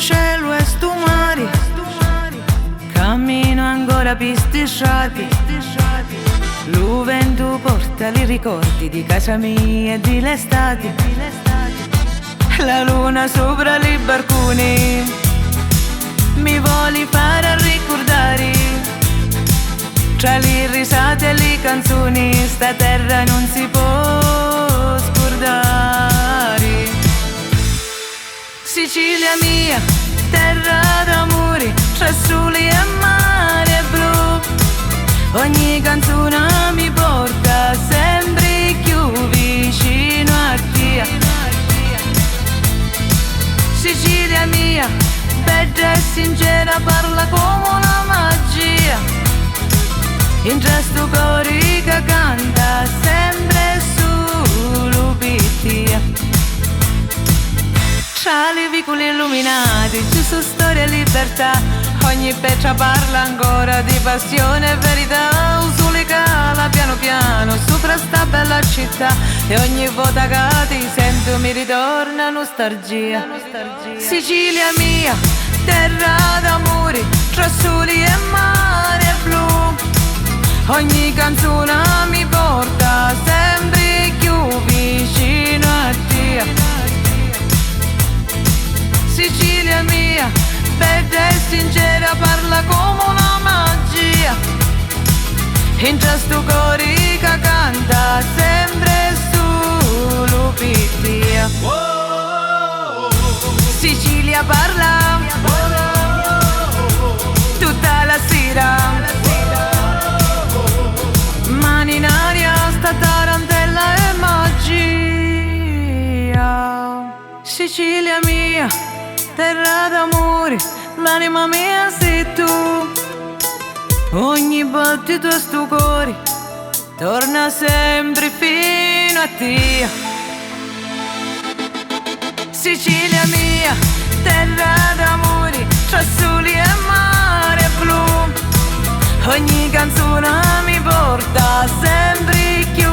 cielo e stu mare, cammino ancora pisticciati. Lo vento porta i ricordi di casa mia e di l'estate. La luna sopra i barconi mi vuole fare ricordare. Tra le risate e le canzoni sta terra non si può scordare. Sicilia mia, terra d'amore, tra sole e mare blu. Ogni canzone mi porta sempre più vicino a te. Sicilia mia, bella e sincera, parla come una magia. In gesto cuore che canta sempre solo per te. Tra le vicoli illuminati ci sono storia e libertà. Ogni pezza parla ancora di passione e verità. Un sole cala piano piano sopra sta bella città. E ogni volta che ti sento mi ritorna nostalgia. Sicilia mia, terra d'amore, tra soli e mare blu. Ogni canzone mi porta sempre più vicino a te. Sicilia mia, bella e sincera, parla come una magia. In gesto cuore che canta sempre solo per te. Sicilia parla tutta la sera. Mani in aria, sta tarantella e magia. Sicilia mia, terra d'amore, l'anima mia sei tu. Ogni battito a sto cuore torna sempre fino a te. Sicilia mia, terra d'amore, tra soli e mare blu. Ogni canzone mi porta sempre più